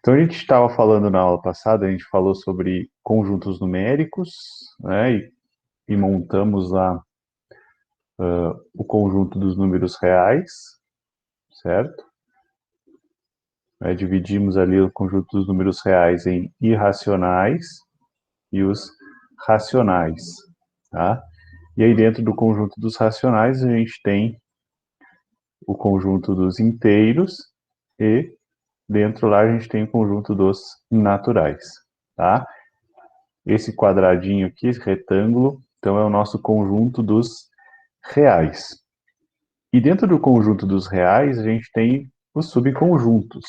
Então, a gente estava falando na aula passada, a gente falou sobre conjuntos numéricos, né, e montamos lá o conjunto dos números reais, certo? Dividimos ali o conjunto dos números reais em irracionais e os racionais, tá? E aí, dentro do conjunto dos racionais, a gente tem o conjunto dos inteiros e dentro lá a gente tem o conjunto dos naturais, tá? Esse quadradinho aqui, esse retângulo, então é o nosso conjunto dos reais. E dentro do conjunto dos reais, a gente tem os subconjuntos.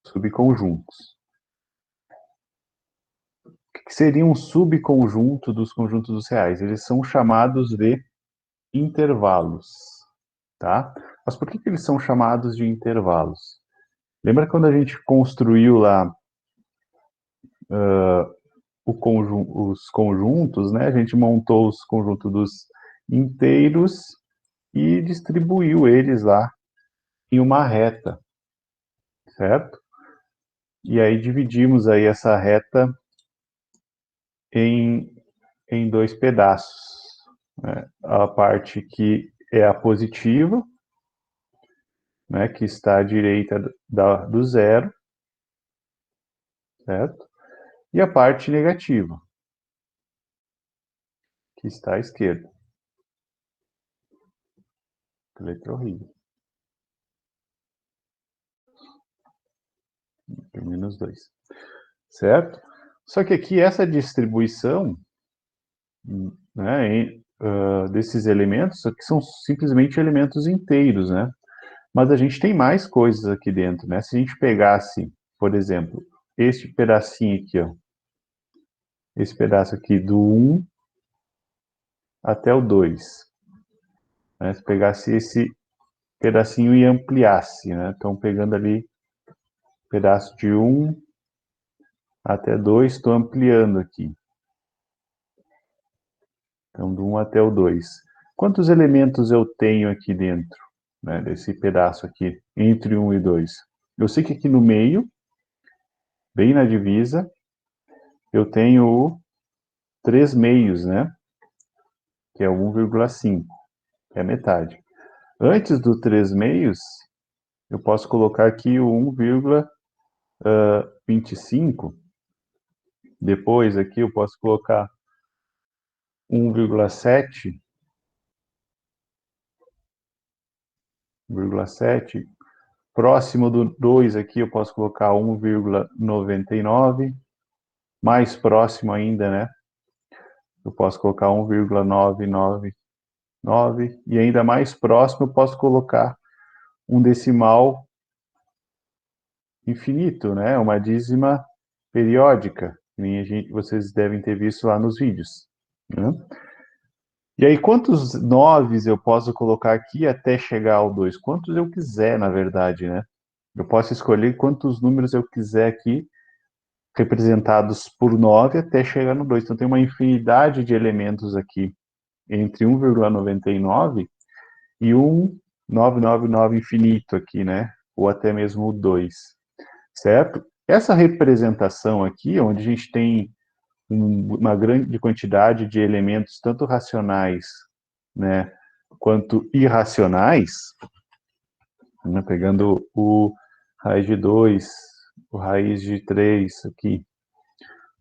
Subconjuntos. O que seria um subconjunto dos conjuntos dos reais? Eles são chamados de intervalos, tá? Mas por que eles são chamados de intervalos? Lembra quando a gente construiu lá os conjuntos, né? A gente montou os conjuntos dos inteiros e distribuiu eles lá em uma reta, certo? E aí dividimos aí essa reta em, em dois pedaços, né? A parte que é a positiva, né? Que está à direita do zero, certo? E a parte negativa, que está à esquerda. Que letra horrível. Menos 2. Certo? Só que aqui essa distribuição, né, desses elementos, aqui são simplesmente elementos inteiros, né? Mas a gente tem mais coisas aqui dentro, né? Se a gente pegasse, por exemplo, este pedacinho aqui, ó, esse pedaço aqui do 1 até o 2, né? Se pegasse esse pedacinho e ampliasse, né? Então, pegando ali pedaço de 1 até 2, estou ampliando aqui. Então, do 1 até o 2. Quantos elementos eu tenho aqui dentro, né, desse pedaço aqui, entre 1 e 2? Eu sei que aqui no meio, bem na divisa, eu tenho 3 meios, né? Que é 1,5, que é metade. Antes do 3 meios, eu posso colocar aqui o 1,25. Depois aqui eu posso colocar 1,7. 1,7. Próximo do 2 aqui eu posso colocar 1,99. Mais próximo ainda, né? Eu posso colocar 1,999. E ainda mais próximo eu posso colocar um decimal infinito, né? Uma dízima periódica, que vocês devem ter visto lá nos vídeos, né? E aí, quantos noves eu posso colocar aqui até chegar ao 2? Quantos eu quiser, na verdade, né? Eu posso escolher quantos números eu quiser aqui, representados por 9 até chegar no 2. Então, tem uma infinidade de elementos aqui, entre 1,99 e 1,999 infinito aqui, né? Ou até mesmo o 2, certo? Essa representação aqui, onde a gente tem uma grande quantidade de elementos, tanto racionais, né, quanto irracionais, né, pegando o raiz de 2, o raiz de 3 aqui,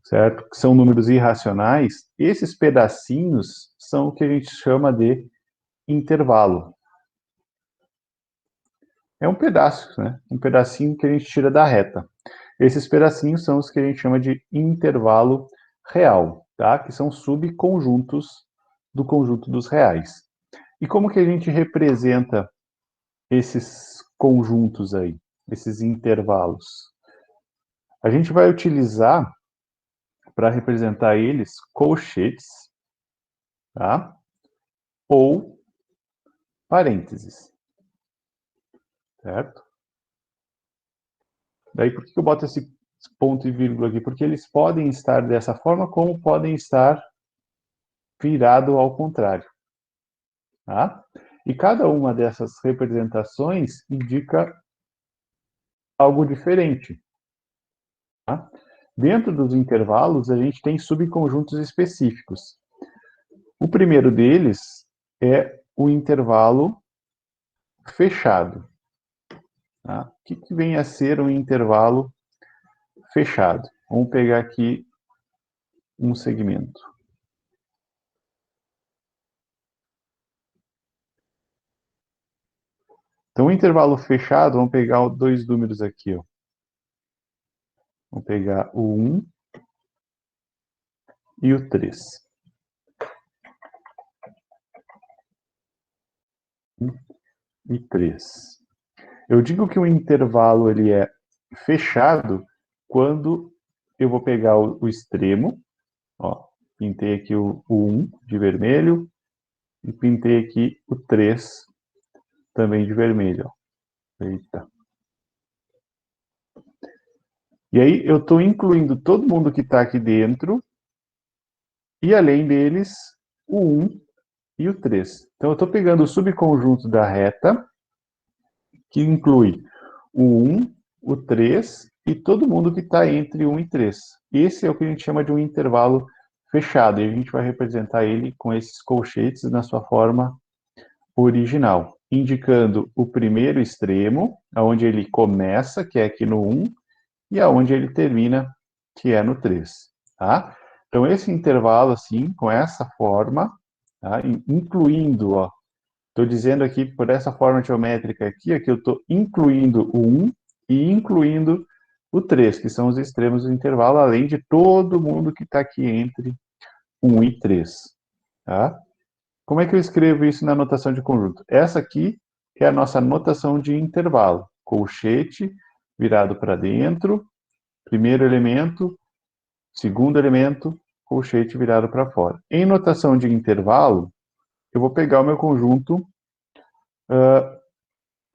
certo? Que são números irracionais, esses pedacinhos são o que a gente chama de intervalo. É um pedaço, né? Um pedacinho que a gente tira da reta. Esses pedacinhos são os que a gente chama de intervalo real, tá? Que são subconjuntos do conjunto dos reais. E como que a gente representa esses conjuntos aí, esses intervalos? A gente vai utilizar para representar eles colchetes, tá? Ou parênteses, certo? Daí por que eu boto esse ponto e vírgula aqui? Porque eles podem estar dessa forma, como podem estar virado ao contrário, tá? E cada uma dessas representações indica algo diferente. Tá? Dentro dos intervalos, a gente tem subconjuntos específicos. O primeiro deles é o intervalo fechado. Tá? O que vem a ser um intervalo fechado? Vamos pegar aqui um segmento. Então, o intervalo fechado, vamos pegar dois números aqui. Ó. Vamos pegar o 1 e o 3. 1 e 3. Eu digo que o intervalo ele é fechado quando eu vou pegar o extremo, ó, pintei aqui o 1 de vermelho e pintei aqui o 3 também de vermelho. Ó. Eita. E aí eu estou incluindo todo mundo que está aqui dentro e além deles o 1 e o 3. Então eu estou pegando o subconjunto da reta, que inclui o 1, o 3 e todo mundo que está entre 1 e 3. Esse é o que a gente chama de um intervalo fechado, e a gente vai representar ele com esses colchetes na sua forma original, indicando o primeiro extremo, aonde ele começa, que é aqui no 1, e aonde ele termina, que é no 3. Tá? Então, esse intervalo, assim, com essa forma, tá? Incluindo, ó, estou dizendo aqui, por essa forma geométrica aqui, é que eu estou incluindo o 1 e incluindo o 3, que são os extremos do intervalo, além de todo mundo que está aqui entre 1 e 3. Tá? Como é que eu escrevo isso na notação de conjunto? Essa aqui é a nossa notação de intervalo. Colchete virado para dentro, primeiro elemento, segundo elemento, colchete virado para fora. Em notação de intervalo, eu vou pegar o meu conjunto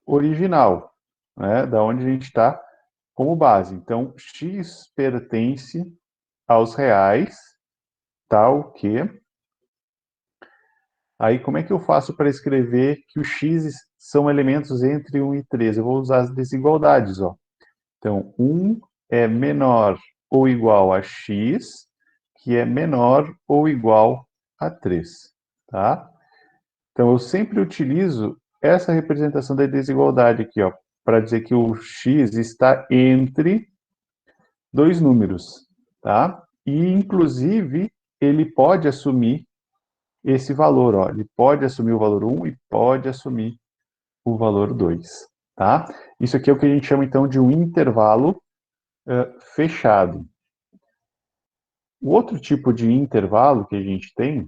original, né, da onde a gente está como base. Então, x pertence aos reais, tal que... Aí, como é que eu faço para escrever que os x são elementos entre 1 e 3? Eu vou usar as desigualdades, ó. Então, 1 é menor ou igual a x, que é menor ou igual a 3, tá? Então, eu sempre utilizo essa representação da desigualdade aqui, ó, para dizer que o x está entre dois números, tá? E, inclusive, ele pode assumir esse valor, ó. Ele pode assumir o valor 1 e pode assumir o valor 2, tá? Isso aqui é o que a gente chama, então, de um intervalo fechado. O outro tipo de intervalo que a gente tem,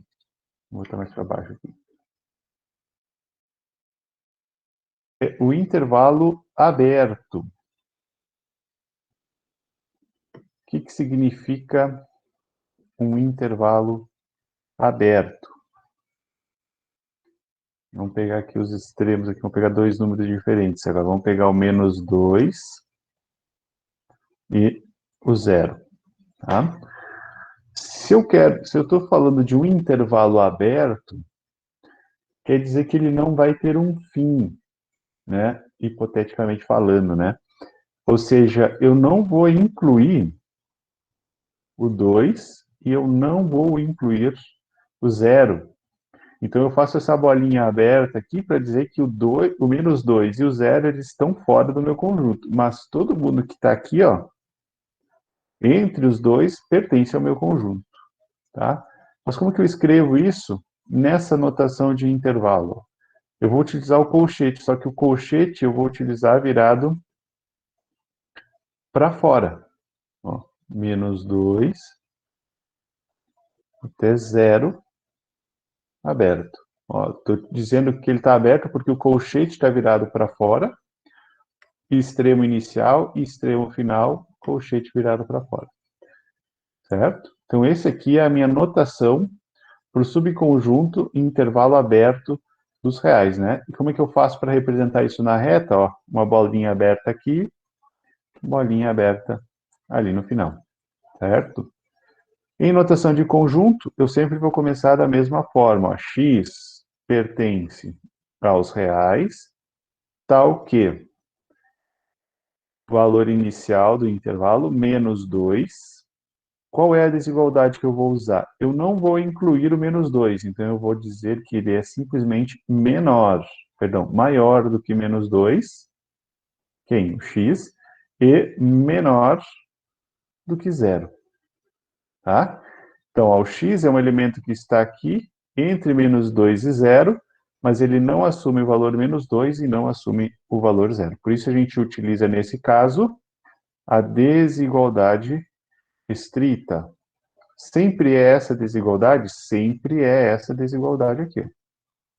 vou botar mais para baixo aqui, é o intervalo aberto. O que significa um intervalo aberto? Vamos pegar aqui os extremos, aqui, vamos pegar dois números diferentes. Agora vamos pegar o menos 2 e o 0. Tá? Se eu estou falando de um intervalo aberto, quer dizer que ele não vai ter um fim, né? Hipoteticamente falando, né? Ou seja, eu não vou incluir o 2 e eu não vou incluir o 0. Então eu faço essa bolinha aberta aqui para dizer que o menos 2 e o 0 eles estão fora do meu conjunto, mas todo mundo que está aqui, ó, entre os dois, pertence ao meu conjunto, tá? Mas como que eu escrevo isso nessa notação de intervalo? Eu vou utilizar o colchete, só que o colchete eu vou utilizar virado para fora. Ó, menos 2 até 0 aberto. Estou dizendo que ele está aberto porque o colchete está virado para fora, extremo inicial e extremo final, colchete virado para fora. Certo? Então, esse aqui é a minha notação para o subconjunto intervalo aberto dos reais, né? E como é que eu faço para representar isso na reta? Ó, uma bolinha aberta aqui, bolinha aberta ali no final, certo? Em notação de conjunto, eu sempre vou começar da mesma forma. Ó, x pertence aos reais, tal que valor inicial do intervalo, menos 2. Qual é a desigualdade que eu vou usar? Eu não vou incluir o menos 2, então eu vou dizer que ele é simplesmente maior do que menos 2, quem? O x, e menor do que zero, tá? Então, ó, o x é um elemento que está aqui entre menos 2 e zero, mas ele não assume o valor menos 2 e não assume o valor zero. Por isso a gente utiliza, nesse caso, a desigualdade estrita. Sempre é essa desigualdade? Sempre é essa desigualdade aqui,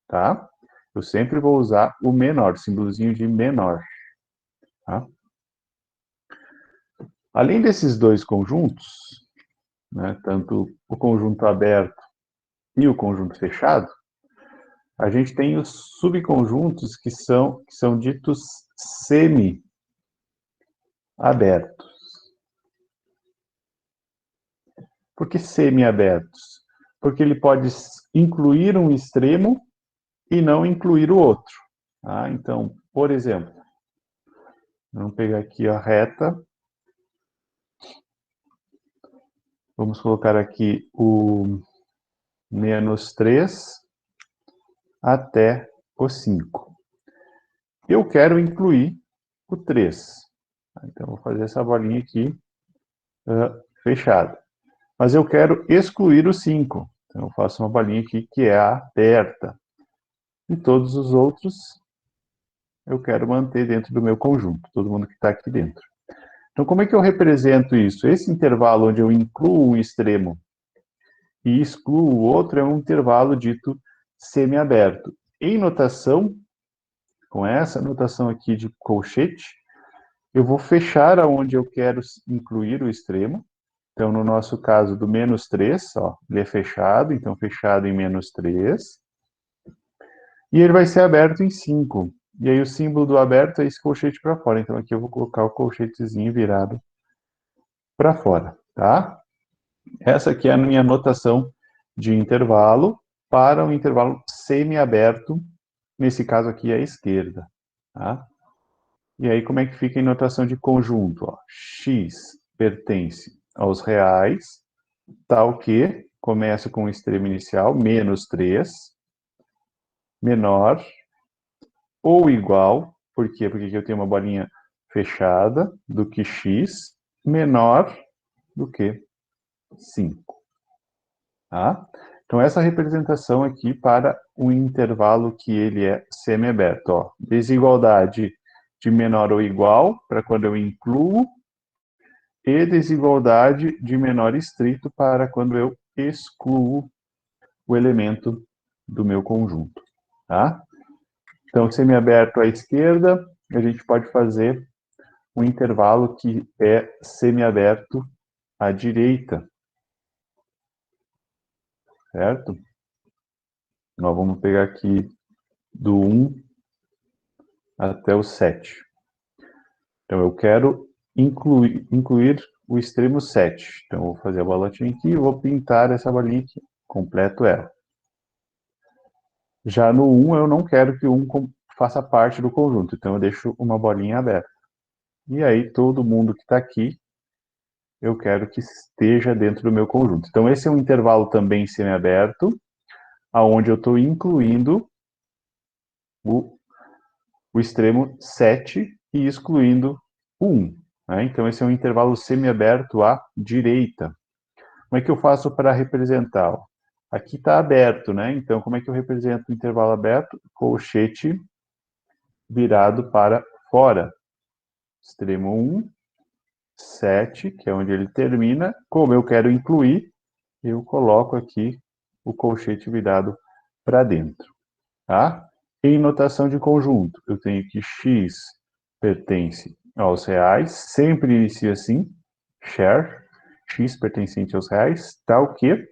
tá? Eu sempre vou usar o menor, símbolozinho de menor, tá? Além desses dois conjuntos, né, tanto o conjunto aberto e o conjunto fechado, a gente tem os subconjuntos que são ditos semi-abertos. Por que semi-abertos? Porque ele pode incluir um extremo e não incluir o outro. Tá? Então, por exemplo, vamos pegar aqui a reta. Vamos colocar aqui o menos 3 até o 5. Eu quero incluir o 3. Então, vou fazer essa bolinha aqui fechada. Mas eu quero excluir o 5. Então, eu faço uma bolinha aqui que é aberta. E todos os outros eu quero manter dentro do meu conjunto, todo mundo que está aqui dentro. Então, como é que eu represento isso? Esse intervalo onde eu incluo um extremo e excluo o outro é um intervalo dito semiaberto. Em notação, com essa notação aqui de colchete, eu vou fechar aonde eu quero incluir o extremo. Então, no nosso caso do menos 3, ó, ele é fechado, então fechado em menos 3. E ele vai ser aberto em 5. E aí o símbolo do aberto é esse colchete para fora. Então aqui eu vou colocar o colchetezinho virado para fora, tá? Essa aqui é a minha notação de intervalo para um intervalo semi-aberto, nesse caso aqui à esquerda, tá? E aí como é que fica em notação de conjunto? Ó? X pertence aos reais, tal que começa com o extremo inicial, menos 3, menor ou igual, por quê? Porque aqui eu tenho uma bolinha fechada, do que x, menor do que 5. Tá? Então, essa representação aqui para o intervalo que ele é semiaberto. Ó. Desigualdade de menor ou igual, para quando eu incluo, e desigualdade de menor estrito para quando eu excluo o elemento do meu conjunto. Tá? Então, semiaberto à esquerda, a gente pode fazer um intervalo que é semiaberto à direita, certo? Nós vamos pegar aqui do 1 até o 7. Então, eu quero incluir o extremo 7. Então, eu vou fazer a bolotinha aqui e vou pintar essa bolinha aqui. Completo ela. Já no 1, eu não quero que o 1 faça parte do conjunto. Então, eu deixo uma bolinha aberta. E aí, todo mundo que está aqui, eu quero que esteja dentro do meu conjunto. Então, esse é um intervalo também semiaberto, aonde eu estou incluindo o extremo 7 e excluindo o 1. Né? Então, esse é um intervalo semiaberto à direita. Como é que eu faço para representar? Aqui está aberto, né? Então, como é que eu represento o intervalo aberto? Colchete virado para fora. Extremo 1, 7, que é onde ele termina. Como eu quero incluir, eu coloco aqui o colchete virado para dentro. Tá? Em notação de conjunto, eu tenho que x pertence aos reais, sempre inicia assim, share, x pertencente aos reais, tal que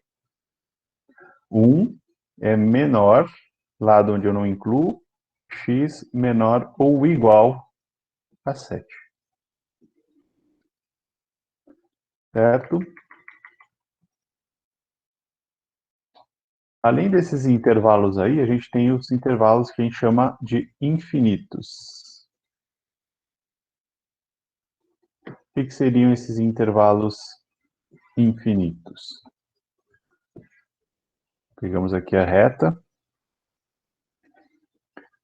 1 é menor, lado onde eu não incluo, x menor ou igual a 7. Certo? Além desses intervalos aí, a gente tem os intervalos que a gente chama de infinitos. que seriam esses intervalos infinitos? Pegamos aqui a reta.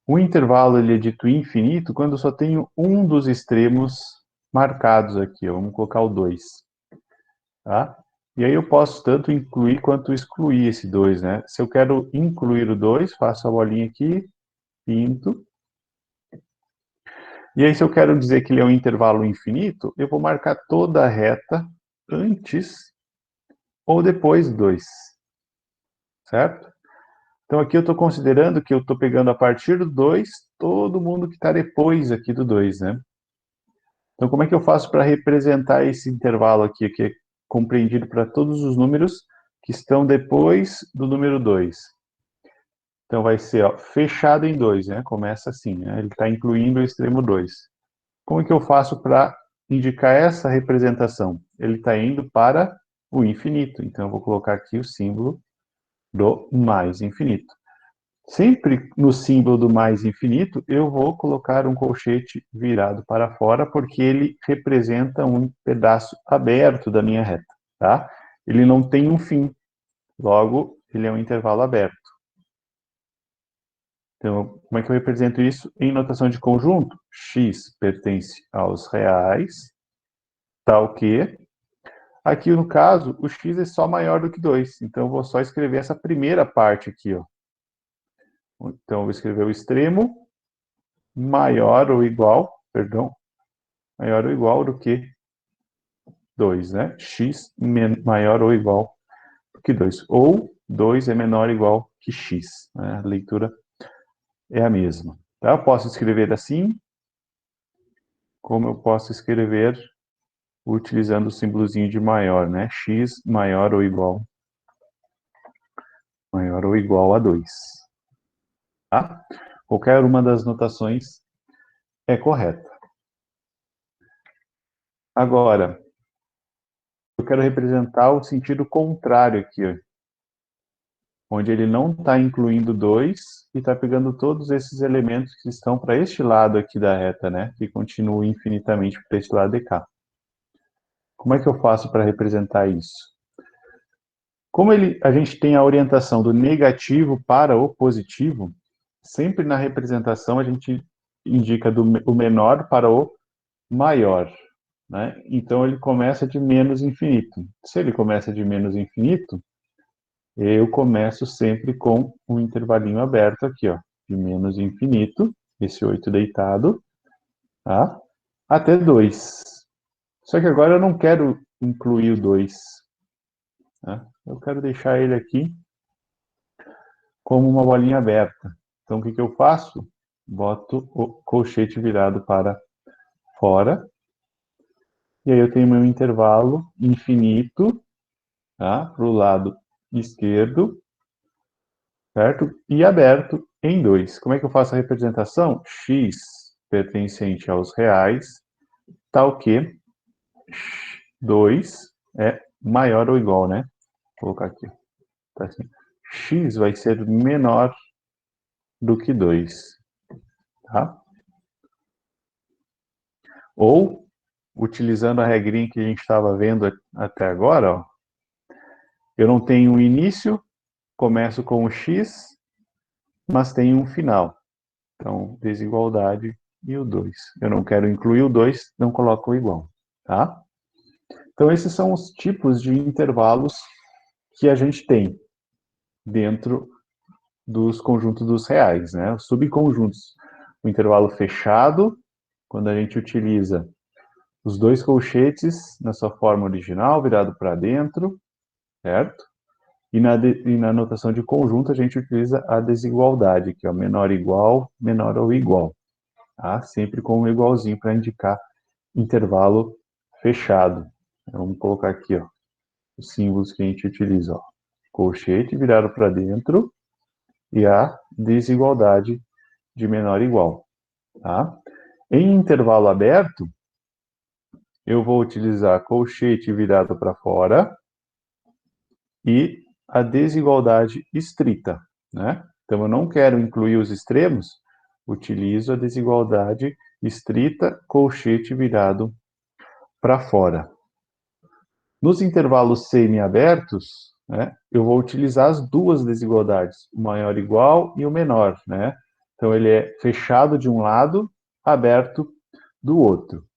O intervalo ele é dito infinito quando eu só tenho um dos extremos marcados aqui. Ó. Vamos colocar o 2. Tá? E aí eu posso tanto incluir quanto excluir esse 2, né? Se eu quero incluir o 2, faço a bolinha aqui, pinto. E aí se eu quero dizer que ele é um intervalo infinito, eu vou marcar toda a reta antes ou depois do 2. Certo? Então aqui eu estou considerando que eu estou pegando a partir do 2 todo mundo que está depois aqui do 2, né? Então como é que eu faço para representar esse intervalo aqui, que é compreendido para todos os números que estão depois do número 2? Então vai ser ó, fechado em 2, né? Começa assim, né? Ele está incluindo o extremo 2. Como é que eu faço para indicar essa representação? Ele está indo para o infinito. Então eu vou colocar aqui o símbolo do mais infinito. Sempre no símbolo do mais infinito, eu vou colocar um colchete virado para fora, porque ele representa um pedaço aberto da minha reta, tá? Ele não tem um fim, logo, ele é um intervalo aberto. Então, como é que eu represento isso em notação de conjunto? X pertence aos reais, tal que... Aqui, no caso, o x é só maior do que 2, então eu vou só escrever essa primeira parte aqui, ó. Então, eu vou escrever o extremo maior ou igual, perdão, maior ou igual do que 2, né? X maior ou igual do que 2. Ou 2 é menor ou igual que x. Né? A leitura é a mesma. Tá? Eu posso escrever assim, como eu posso escrever utilizando o símbolozinho de maior, né? X maior ou igual a 2. Tá? Qualquer uma das notações é correta. Agora, eu quero representar o sentido contrário aqui, ó, onde ele não está incluindo 2 e está pegando todos esses elementos que estão para este lado aqui da reta, né? Que continua infinitamente para este lado de cá. Como é que eu faço para representar isso? Como a gente tem a orientação do negativo para o positivo, sempre na representação a gente indica o menor para o maior. Né? Então ele começa de menos infinito. Se ele começa de menos infinito, eu começo sempre com um intervalinho aberto aqui, ó, de menos infinito, esse 8 deitado, tá? Até 2. Só que agora eu não quero incluir o 2. Tá? Eu quero deixar ele aqui como uma bolinha aberta. Então o que eu faço? Boto o colchete virado para fora. E aí eu tenho meu intervalo infinito, tá? Para o lado esquerdo, certo? E aberto em 2. Como é que eu faço a representação? X pertencente aos reais, tal que 2 é maior ou igual, né? Vou colocar aqui. Tá assim. X vai ser menor do que 2. Tá? Ou, utilizando a regrinha que a gente estava vendo até agora, ó, eu não tenho um início, começo com o X, mas tenho um final. Então, desigualdade e o 2. Eu não quero incluir o 2, não coloco o igual. Tá? Então, esses são os tipos de intervalos que a gente tem dentro dos conjuntos dos reais, né? Os subconjuntos. O intervalo fechado, quando a gente utiliza os dois colchetes na sua forma original, virado para dentro, certo? E na notação de conjunto, a gente utiliza a desigualdade, que é o menor igual, menor ou igual. Tá? Sempre com um igualzinho para indicar intervalo fechado. Vamos colocar aqui, ó, os símbolos que a gente utiliza, ó. Colchete virado para dentro e a desigualdade de menor igual. Tá? Em intervalo aberto, eu vou utilizar colchete virado para fora e a desigualdade estrita. Né? Então, eu não quero incluir os extremos, utilizo a desigualdade estrita, colchete virado para fora. Nos intervalos semiabertos, né, eu vou utilizar as duas desigualdades, o maior igual e o menor, né? Então, ele é fechado de um lado, aberto do outro.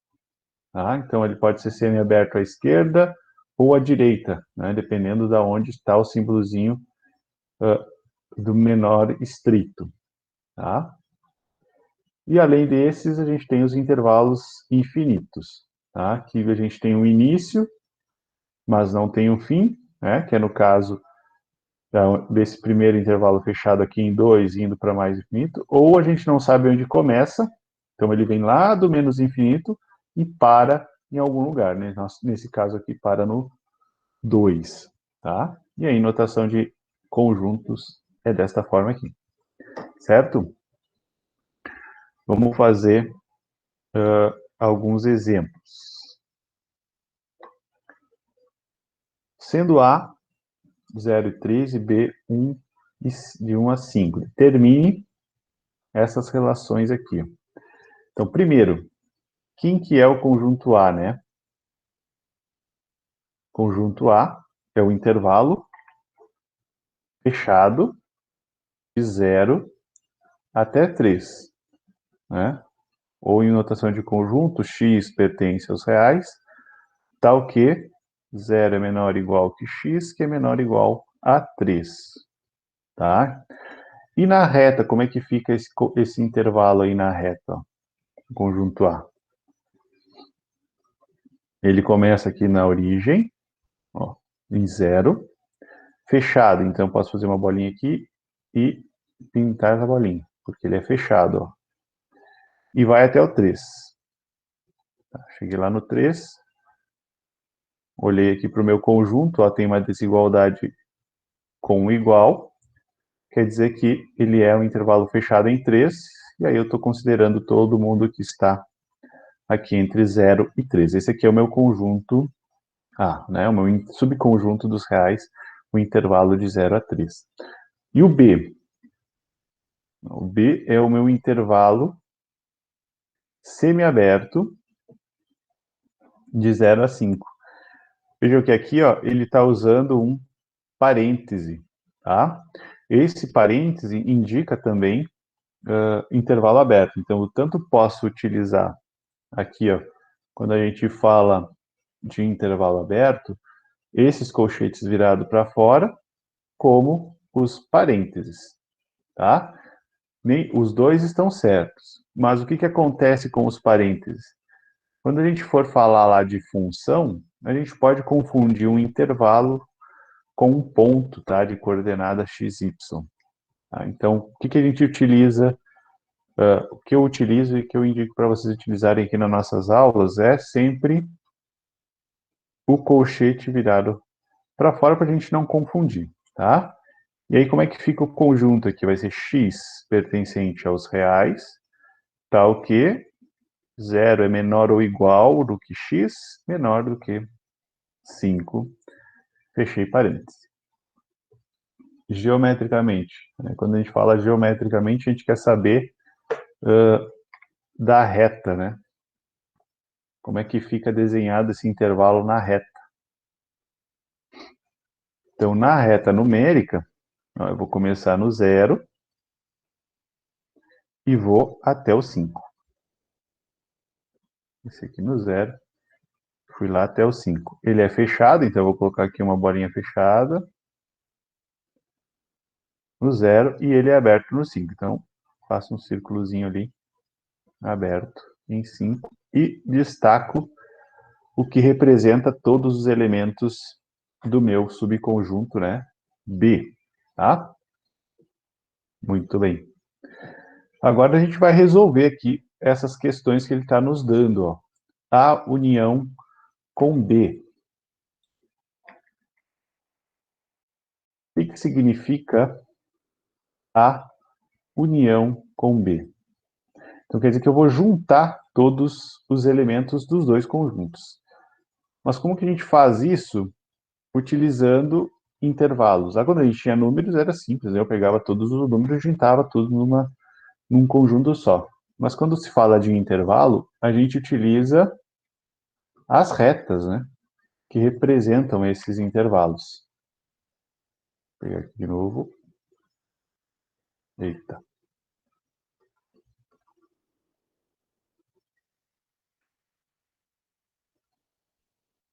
Tá? Então, ele pode ser semiaberto à esquerda ou à direita, né? Dependendo de onde está o símbolozinho do menor estrito. Tá? E, além desses, a gente tem os intervalos infinitos. Tá? Que a gente tem um início, mas não tem um fim, né? Que é no caso desse primeiro intervalo fechado aqui em 2, indo para mais infinito, ou a gente não sabe onde começa, então ele vem lá do menos infinito e para em algum lugar, né? Nesse caso aqui, para no 2, tá? E aí, notação de conjuntos é desta forma aqui, certo? Vamos fazer alguns exemplos. Sendo A 0 e 3 e B 1 de 1 a 5. Determine essas relações aqui. Então, primeiro, quem que é o conjunto A, né? Conjunto A é o intervalo fechado de 0 até 3, né? Ou em notação de conjunto, x pertence aos reais, tal que 0 é menor ou igual que x, que é menor ou igual a 3, tá? E na reta, como é que fica esse intervalo aí na reta, ó, conjunto A? Ele começa aqui na origem, ó, em 0, fechado, então posso fazer uma bolinha aqui e pintar essa bolinha, porque ele é fechado, ó. E vai até o 3. Cheguei lá no 3, olhei aqui para o meu conjunto, ó, tem uma desigualdade com igual, quer dizer que ele é um intervalo fechado em 3, e aí eu estou considerando todo mundo que está aqui entre 0 e 3. Esse aqui é o meu conjunto A, né, o meu subconjunto dos reais, o intervalo de 0 a 3. E o B? O B é o meu intervalo semiaberto de 0 a 5. Vejam que aqui, ó, ele está usando um parêntese, tá? Esse parêntese indica também intervalo aberto. Então, eu tanto posso utilizar aqui, ó, quando a gente fala de intervalo aberto, esses colchetes virados para fora, como os parênteses, tá? Nem, os dois estão certos. Mas o que, que acontece com os parênteses? Quando a gente for falar lá de função, a gente pode confundir um intervalo com um ponto, tá, de coordenada x, y. Tá? Então, o que, que a gente utiliza, o que eu utilizo e que eu indico para vocês utilizarem aqui nas nossas aulas é sempre o colchete virado para fora para a gente não confundir, tá? E aí, como é que fica o conjunto aqui? Vai ser x pertencente aos reais, tal que 0 é menor ou igual do que x, menor do que 5, fechei parênteses. Geometricamente, né? Quando a gente fala geometricamente, a gente quer saber da reta, né? Como é que fica desenhado esse intervalo na reta. Então, na reta numérica, ó, eu vou começar no 0 e vou até o 5. Esse aqui no 0, fui lá até o 5. Ele é fechado, então eu vou colocar aqui uma bolinha fechada no 0 e ele é aberto no 5. Então, faço um círculozinho ali, aberto em 5 e destaco o que representa todos os elementos do meu subconjunto, né? B, tá? Muito bem. Agora a gente vai resolver aqui essas questões que ele está nos dando, ó. A união com B. O que significa a união com B? Então quer dizer que eu vou juntar todos os elementos dos dois conjuntos. Mas como que a gente faz isso? Utilizando intervalos. Quando a gente tinha números era simples, né? Eu pegava todos os números e juntava tudo num conjunto só. Mas quando se fala de intervalo, a gente utiliza as retas, né, que representam esses intervalos. Vou pegar aqui de novo. Eita.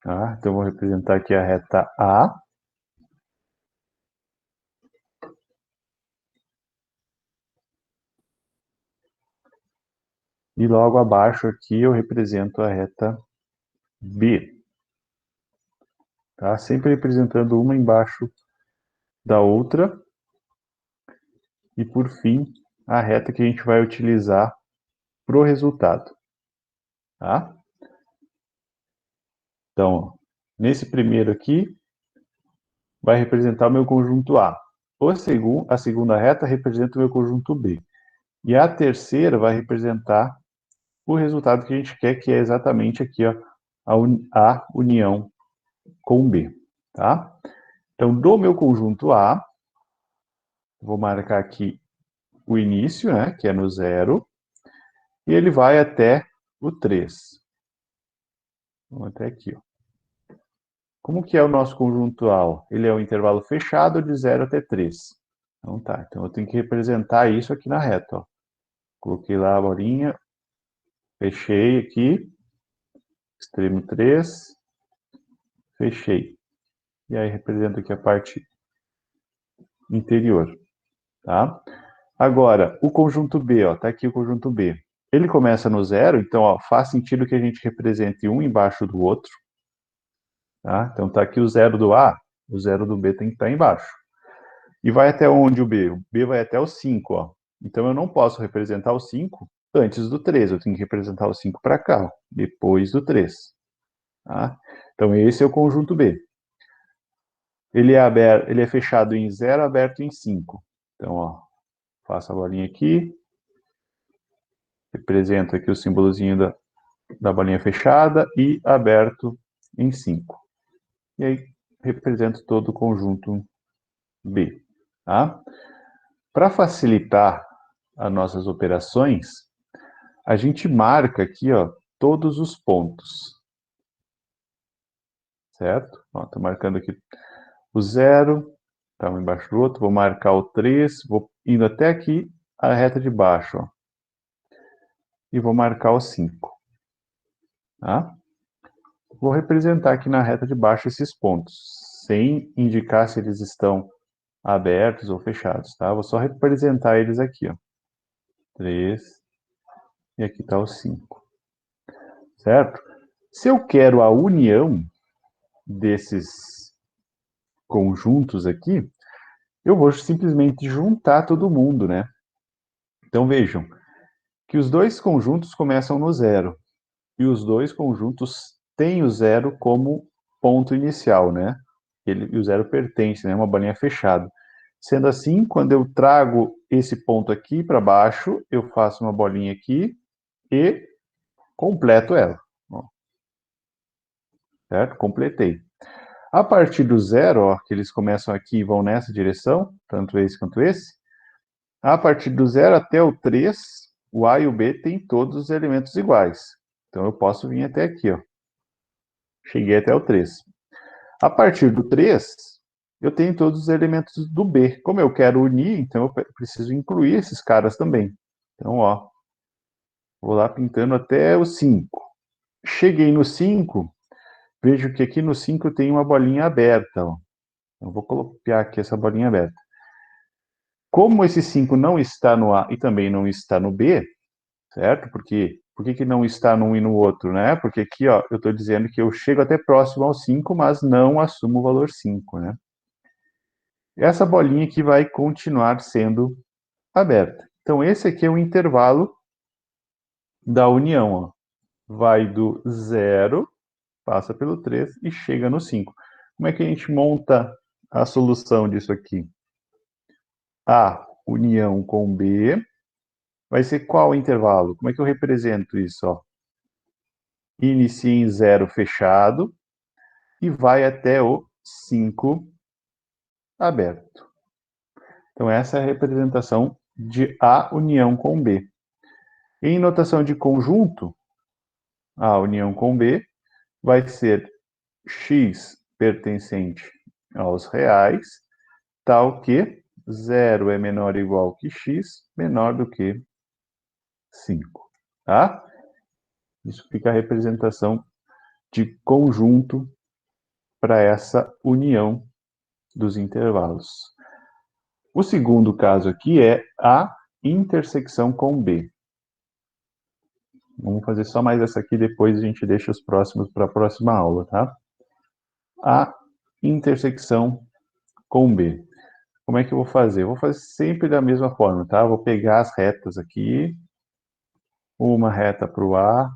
Tá? Então, vou representar aqui a reta A. E logo abaixo aqui eu represento a reta B. Tá? Sempre representando uma embaixo da outra. E por fim, a reta que a gente vai utilizar para o resultado. Tá? Então, nesse primeiro aqui, vai representar o meu conjunto A. A segunda reta representa o meu conjunto B. E a terceira vai representar o resultado que a gente quer, que é exatamente aqui, ó, a união com B. Tá? Então, do meu conjunto A, vou marcar aqui o início, né, que é no 0, e ele vai até o 3. Vamos até aqui, ó. Como que é o nosso conjunto A? Ele é um intervalo fechado de 0 até 3. Então tá, então eu tenho que representar isso aqui na reta, ó. Coloquei lá a bolinha, fechei aqui, extremo 3, fechei. E aí represento aqui a parte interior, tá? Agora, o conjunto B, ó, tá aqui o conjunto B. Ele começa no 0, então, ó, faz sentido que a gente represente um embaixo do outro, tá? Então tá aqui o 0 do A, o 0 do B tem que estar embaixo. E vai até onde o B? O B vai até o 5, ó. Então eu não posso representar o 5 antes do 3, eu tenho que representar o 5 para cá, ó, depois do 3. Tá? Então esse é o conjunto B. Ele é fechado em 0, aberto em 5. Então, ó, faço a bolinha aqui, represento aqui o símbolozinho da bolinha fechada e aberto em 5. E aí represento todo o conjunto B. Tá? Para facilitar as nossas operações, a gente marca aqui, ó, todos os pontos. Certo? Estou marcando aqui o 0, tá um embaixo do outro, vou marcar o 3, vou indo até aqui a reta de baixo, ó, e vou marcar o 5. Tá? Vou representar aqui na reta de baixo esses pontos, sem indicar se eles estão abertos ou fechados, tá? Vou só representar eles aqui, ó. 3, e aqui está o 5. Certo? Se eu quero a união desses conjuntos aqui, eu vou simplesmente juntar todo mundo, né? Então vejam que os dois conjuntos começam no 0, e os dois conjuntos têm o 0 como ponto inicial, né? E o 0 pertence, né? Uma bolinha fechada. Sendo assim, quando eu trago esse ponto aqui para baixo, eu faço uma bolinha aqui e completo ela. Ó, certo? Completei. A partir do 0, ó, que eles começam aqui e vão nessa direção, tanto esse quanto esse, a partir do 0 até o 3, o A e o B têm todos os elementos iguais. Então eu posso vir até aqui, ó. Cheguei até o 3. A partir do 3, eu tenho todos os elementos do B. Como eu quero unir, então eu preciso incluir esses caras também. Então, ó, vou lá pintando até o 5. Cheguei no 5, vejo que aqui no 5 tem uma bolinha aberta, ó. Eu vou copiar aqui essa bolinha aberta. Como esse 5 não está no A e também não está no B, certo? Por que não está num e no outro, né? Porque aqui, ó, eu estou dizendo que eu chego até próximo ao 5, mas não assumo o valor 5, né? Essa bolinha aqui vai continuar sendo aberta. Então, esse aqui é o intervalo da união, ó. Vai do 0, passa pelo 3 e chega no 5. Como é que a gente monta a solução disso aqui? A união com B vai ser qual intervalo? Como é que eu represento isso? Ó? Inicia em 0 fechado e vai até o 5 aberto. Então, essa é a representação de A união com B. Em notação de conjunto, A união com B vai ser x pertencente aos reais, tal que 0 é menor ou igual que x, menor do que 5, tá? Isso fica a representação de conjunto para essa união dos intervalos. O segundo caso aqui é a intersecção com B. Vamos fazer só mais essa aqui, depois a gente deixa os próximos para a próxima aula, tá? A intersecção com B. Como é que eu vou fazer? Eu vou fazer sempre da mesma forma, tá? Eu vou pegar as retas aqui, uma reta para o A,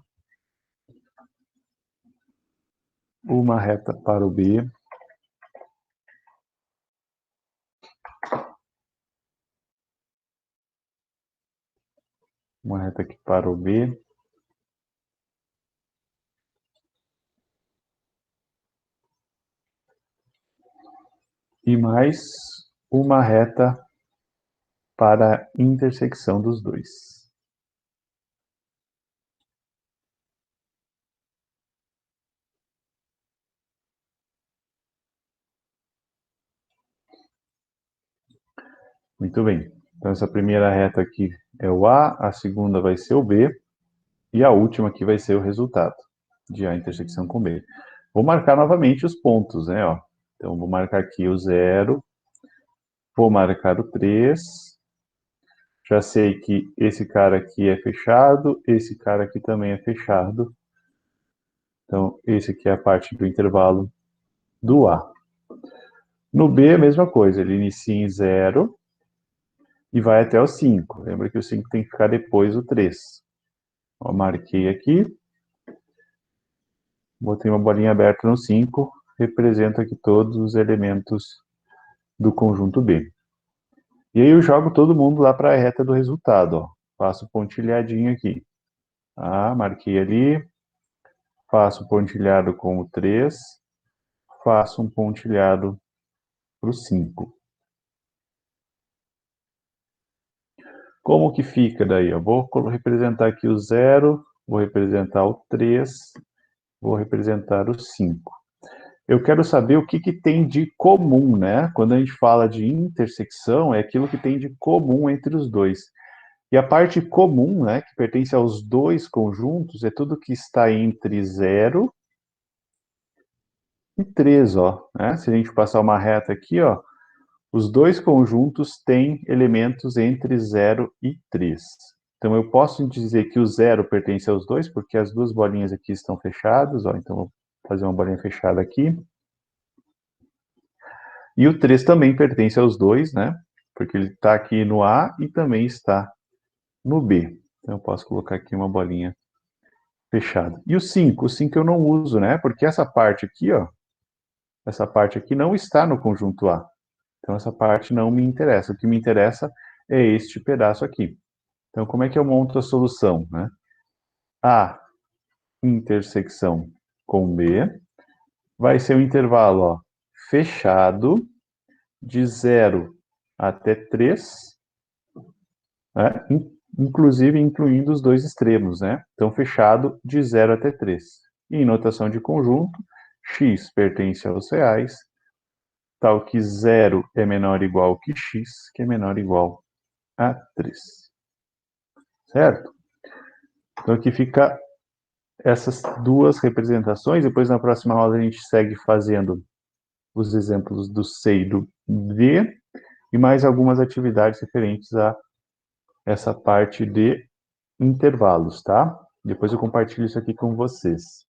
uma reta para o B, uma reta aqui para o B, e mais uma reta para a intersecção dos dois. Muito bem. Então, essa primeira reta aqui é o A, a segunda vai ser o B, e a última aqui vai ser o resultado de A intersecção com B. Vou marcar novamente os pontos, né? Ó. Então, vou marcar aqui o 0, vou marcar o 3. Já sei que esse cara aqui é fechado, esse cara aqui também é fechado. Então, esse aqui é a parte do intervalo do A. No B, a mesma coisa, ele inicia em 0 e vai até o 5. Lembra que o 5 tem que ficar depois do 3. Ó, marquei aqui, botei uma bolinha aberta no 5, representa aqui todos os elementos do conjunto B. E aí eu jogo todo mundo lá para a reta do resultado, ó. Faço pontilhadinho aqui. Ah, marquei ali, faço pontilhado com o 3, faço um pontilhado para o 5. Como que fica daí? Eu vou representar aqui o 0, vou representar o 3, vou representar o 5. Eu quero saber o que, que tem de comum, né? Quando a gente fala de intersecção, é aquilo que tem de comum entre os dois. E a parte comum, né, que pertence aos dois conjuntos, é tudo que está entre 0 e 3, ó. Né? Se a gente passar uma reta aqui, ó, os dois conjuntos têm elementos entre 0 e 3. Então, eu posso dizer que o 0 pertence aos dois, porque as duas bolinhas aqui estão fechadas, ó. Então, vou fazer uma bolinha fechada aqui. E o 3 também pertence aos dois, né? Porque ele está aqui no A e também está no B. Então, eu posso colocar aqui uma bolinha fechada. E o 5? O 5 eu não uso, né? Porque essa parte aqui, ó, essa parte aqui não está no conjunto A. Então, essa parte não me interessa. O que me interessa é este pedaço aqui. Então, como é que eu monto a solução, né? A intersecção com B vai ser um intervalo, ó, fechado de 0 até 3, né? Inclusive incluindo os dois extremos, né? Então, fechado de 0 até 3. E em notação de conjunto, x pertence aos reais, tal que 0 é menor ou igual que x, que é menor ou igual a 3. Certo? Então, aqui fica essas duas representações. Depois, na próxima aula, a gente segue fazendo os exemplos do C e do D, e mais algumas atividades referentes a essa parte de intervalos, tá? Depois eu compartilho isso aqui com vocês.